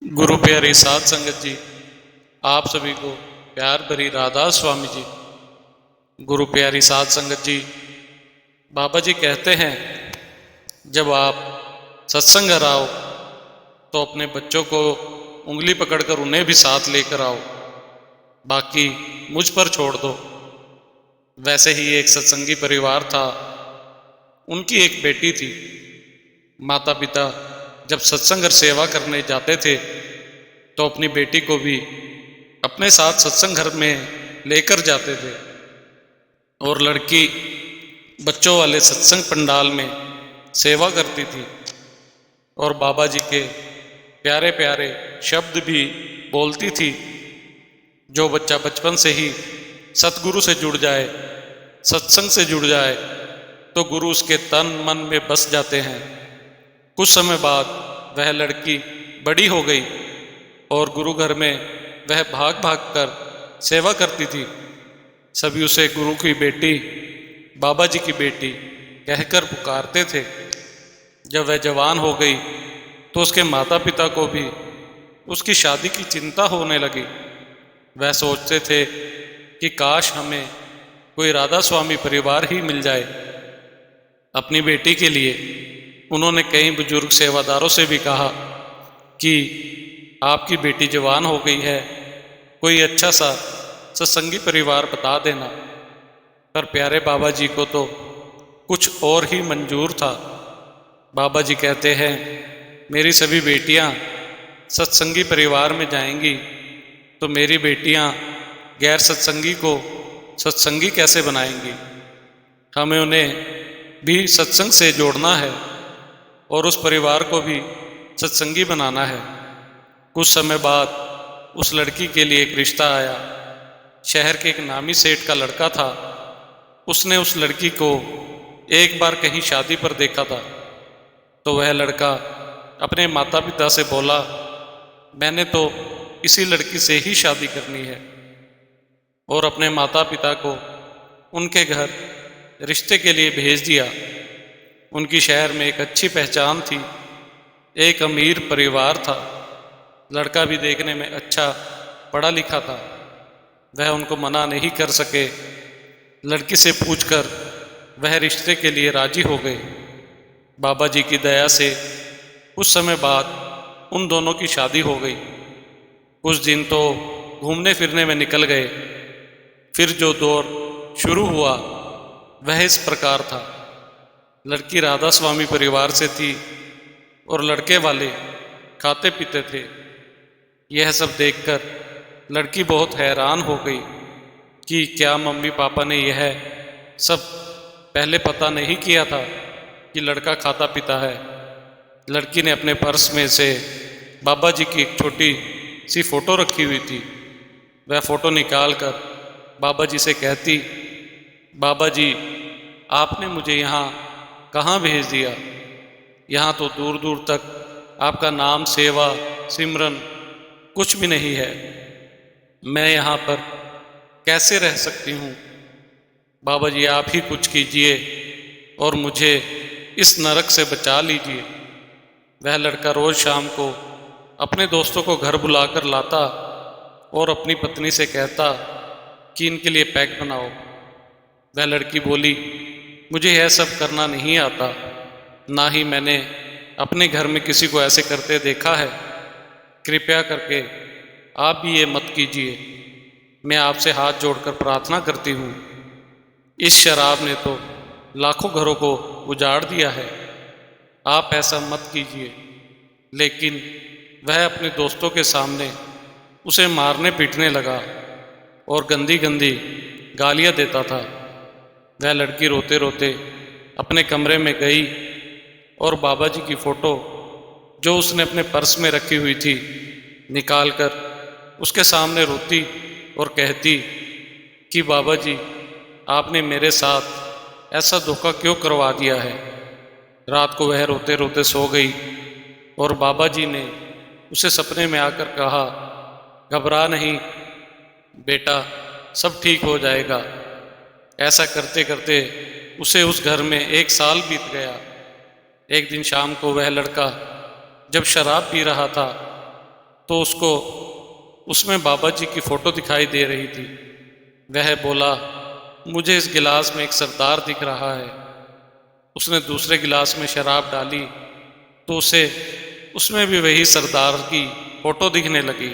गुरु प्यारी साध संगत जी, आप सभी को प्यार भरी राधा स्वामी जी। गुरु प्यारी साध संगत जी, बाबा जी कहते हैं जब आप सत्संग आओ तो अपने बच्चों को उंगली पकड़कर उन्हें भी साथ लेकर आओ, बाकी मुझ पर छोड़ दो। वैसे ही एक सत्संगी परिवार था, उनकी एक बेटी थी। माता पिता जब सत्संग और सेवा करने जाते थे तो अपनी बेटी को भी अपने साथ सत्संग घर में लेकर जाते थे और लड़की बच्चों वाले सत्संग पंडाल में सेवा करती थी और बाबा जी के प्यारे प्यारे शब्द भी बोलती थी। जो बच्चा बचपन से ही सतगुरु से जुड़ जाए, सत्संग से जुड़ जाए, तो गुरु उसके तन मन में बस जाते हैं। कुछ समय बाद वह लड़की बड़ी हो गई और गुरु घर में वह भाग भाग कर सेवा करती थी। सभी उसे गुरु की बेटी, बाबा जी की बेटी कहकर पुकारते थे। जब वह जवान हो गई तो उसके माता पिता को भी उसकी शादी की चिंता होने लगी। वह सोचते थे कि काश हमें कोई राधा स्वामी परिवार ही मिल जाए। अपनी बेटी के लिए उन्होंने कई बुजुर्ग सेवादारों से भी कहा कि आपकी बेटी जवान हो गई है, कोई अच्छा सा सत्संगी परिवार बता देना। पर प्यारे बाबा जी को तो कुछ और ही मंजूर था। बाबा जी कहते हैं, मेरी सभी बेटियां सत्संगी परिवार में जाएंगी तो मेरी बेटियां गैर सत्संगी को सत्संगी कैसे बनाएंगी। हमें उन्हें भी सत्संग से जोड़ना है और उस परिवार को भी सत्संगी बनाना है। कुछ समय बाद उस लड़की के लिए एक रिश्ता आया। शहर के एक नामी सेठ का लड़का था। उसने उस लड़की को एक बार कहीं शादी पर देखा था तो वह लड़का अपने माता पिता से बोला, मैंने तो इसी लड़की से ही शादी करनी है। और अपने माता पिता को उनके घर रिश्ते के लिए भेज दिया। उनकी शहर में एक अच्छी पहचान थी, एक अमीर परिवार था। लड़का भी देखने में अच्छा पढ़ा लिखा था। वह उनको मना नहीं कर सके। लड़की से पूछकर वह रिश्ते के लिए राजी हो गए। बाबा जी की दया से कुछ समय बाद उन दोनों की शादी हो गई। कुछ दिन तो घूमने फिरने में निकल गए। फिर जो दौर शुरू हुआ वह इस प्रकार था। लड़की राधा स्वामी परिवार से थी और लड़के वाले खाते पीते थे। यह सब देखकर लड़की बहुत हैरान हो गई कि क्या मम्मी पापा ने यह सब पहले पता नहीं किया था कि लड़का खाता पीता है। लड़की ने अपने पर्स में से बाबा जी की एक छोटी सी फोटो रखी हुई थी। वह फोटो निकाल कर बाबा जी से कहती, बाबा जी आपने मुझे यहाँ कहाँ भेज दिया। यहाँ तो दूर दूर तक आपका नाम, सेवा, सिमरन कुछ भी नहीं है। मैं यहाँ पर कैसे रह सकती हूँ। बाबा जी आप ही कुछ कीजिए और मुझे इस नरक से बचा लीजिए। वह लड़का रोज शाम को अपने दोस्तों को घर बुलाकर लाता और अपनी पत्नी से कहता कि इनके लिए पैक बनाओ। वह लड़की बोली, मुझे यह सब करना नहीं आता, ना ही मैंने अपने घर में किसी को ऐसे करते देखा है। कृपया करके आप भी ये मत कीजिए। मैं आपसे हाथ जोड़कर प्रार्थना करती हूँ। इस शराब ने तो लाखों घरों को उजाड़ दिया है। आप ऐसा मत कीजिए। लेकिन वह अपने दोस्तों के सामने उसे मारने पीटने लगा और गंदी गंदी गालियाँ देता था। वह लड़की रोते रोते अपने कमरे में गई और बाबा जी की फ़ोटो जो उसने अपने पर्स में रखी हुई थी निकालकर उसके सामने रोती और कहती कि बाबा जी आपने मेरे साथ ऐसा धोखा क्यों करवा दिया है। रात को वह रोते रोते सो गई और बाबा जी ने उसे सपने में आकर कहा, घबरा नहीं बेटा, सब ठीक हो जाएगा। ऐसा करते करते उसे उस घर में 1 साल बीत गया। एक दिन शाम को वह लड़का जब शराब पी रहा था तो उसको उसमें बाबा जी की फ़ोटो दिखाई दे रही थी। वह बोला, मुझे इस गिलास में एक सरदार दिख रहा है। उसने दूसरे गिलास में शराब डाली तो उसे उसमें भी वही सरदार की फ़ोटो दिखने लगी।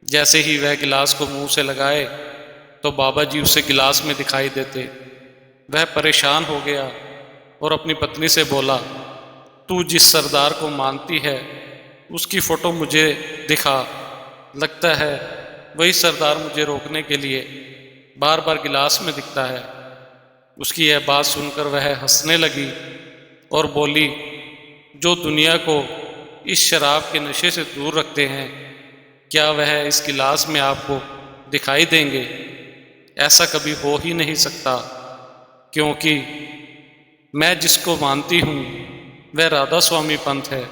जैसे ही वह गिलास को मुंह से लगाए तो बाबा जी उसे गिलास में दिखाई देते। वह परेशान हो गया और अपनी पत्नी से बोला, तू जिस सरदार को मानती है उसकी फ़ोटो मुझे दिखा। लगता है वही सरदार मुझे रोकने के लिए बार बार गिलास में दिखता है। उसकी यह बात सुनकर वह हंसने लगी और बोली, जो दुनिया को इस शराब के नशे से दूर रखते हैं, क्या वह इस गिलास में आपको दिखाई देंगे? ऐसा कभी हो ही नहीं सकता, क्योंकि मैं जिसको मानती हूँ वह राधा स्वामी पंथ है।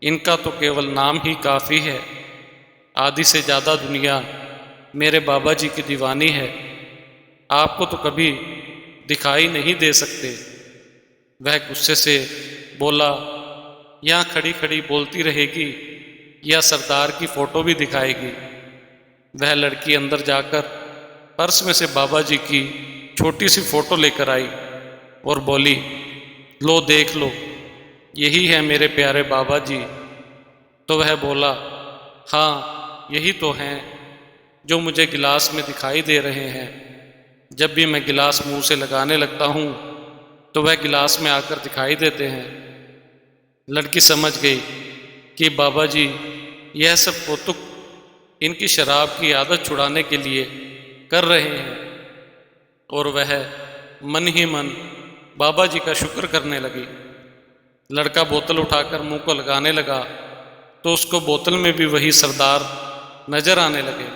इनका तो केवल नाम ही काफ़ी है। आधी से ज़्यादा दुनिया मेरे बाबा जी की दीवानी है। आपको तो कभी दिखाई नहीं दे सकते। वह गुस्से से बोला, यहाँ खड़ी खड़ी बोलती रहेगी या सरदार की फ़ोटो भी दिखाएगी? वह लड़की अंदर जाकर पर्स में से बाबा जी की छोटी सी फ़ोटो लेकर आई और बोली, लो देख लो, यही है मेरे प्यारे बाबा जी। तो वह बोला, हाँ यही तो हैं जो मुझे गिलास में दिखाई दे रहे हैं। जब भी मैं गिलास मुंह से लगाने लगता हूँ तो वह गिलास में आकर दिखाई देते हैं। लड़की समझ गई कि बाबा जी यह सब कौतुक इनकी शराब की आदत छुड़ाने के लिए कर रहे हैं, और वह मन ही मन बाबा जी का शुक्र करने लगी। लड़का बोतल उठाकर मुंह को लगाने लगा तो उसको बोतल में भी वही सरदार नजर आने लगे।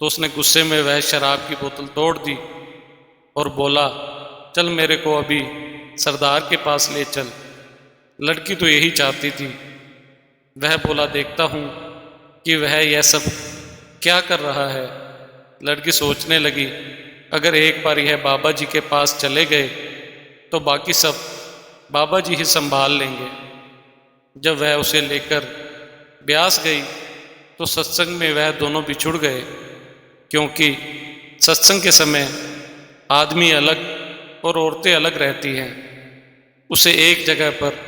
तो उसने गुस्से में वह शराब की बोतल तोड़ दी और बोला, चल मेरे को अभी सरदार के पास ले चल। लड़की तो यही चाहती थी। वह बोला, देखता हूँ कि वह यह सब क्या कर रहा है। लड़की सोचने लगी, अगर एक बार यह बाबा जी के पास चले गए तो बाकी सब बाबा जी ही संभाल लेंगे। जब वह उसे लेकर ब्यास गई तो सत्संग में वह दोनों बिछुड़ गए, क्योंकि सत्संग के समय आदमी अलग और औरतें अलग रहती हैं। उसे एक जगह पर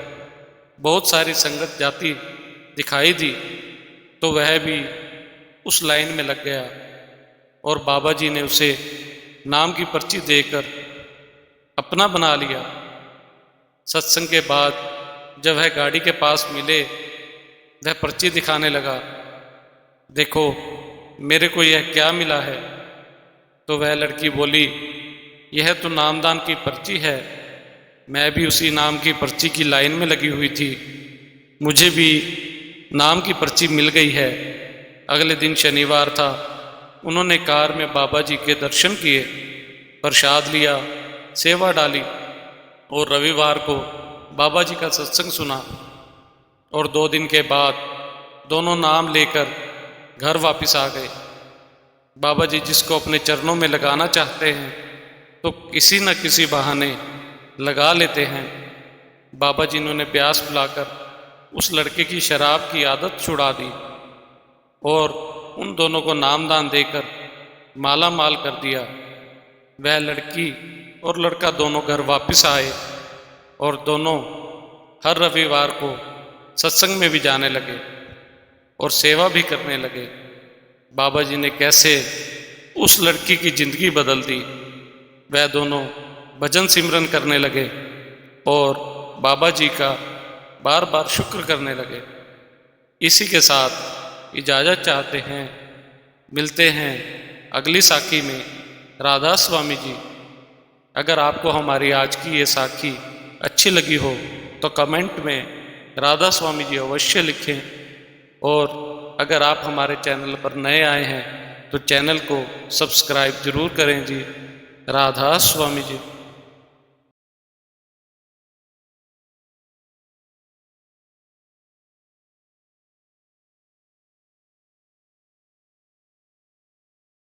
बहुत सारी संगत जाती दिखाई दी तो वह भी उस लाइन में लग गया, और बाबा जी ने उसे नाम की पर्ची देकर अपना बना लिया। सत्संग के बाद जब वह गाड़ी के पास मिले, वह पर्ची दिखाने लगा, देखो मेरे को यह क्या मिला है। तो वह लड़की बोली, यह तो नामदान की पर्ची है। मैं भी उसी नाम की पर्ची की लाइन में लगी हुई थी। मुझे भी नाम की पर्ची मिल गई है। अगले दिन शनिवार था। उन्होंने कार में बाबा जी के दर्शन किए, प्रसाद लिया, सेवा डाली, और रविवार को बाबा जी का सत्संग सुना। और 2 दिन के बाद दोनों नाम लेकर घर वापस आ गए। बाबा जी जिसको अपने चरणों में लगाना चाहते हैं तो किसी न किसी बहाने लगा लेते हैं। बाबा जी ने ब्यास बुलाकर उस लड़के की शराब की आदत छुड़ा दी और उन दोनों को नामदान देकर माला माल कर दिया। वह लड़की और लड़का दोनों घर वापस आए और दोनों हर रविवार को सत्संग में भी जाने लगे और सेवा भी करने लगे। बाबा जी ने कैसे उस लड़की की जिंदगी बदल दी। वह दोनों भजन सिमरन करने लगे और बाबा जी का बार बार शुक्र करने लगे। इसी के साथ इजाज़त चाहते हैं। मिलते हैं अगली साखी में राधा स्वामी जी। अगर आपको हमारी आज की ये साखी अच्छी लगी हो तो कमेंट में राधा स्वामी जी अवश्य लिखें, और अगर आप हमारे चैनल पर नए आए हैं तो चैनल को सब्सक्राइब जरूर करें जी। राधा स्वामी जी।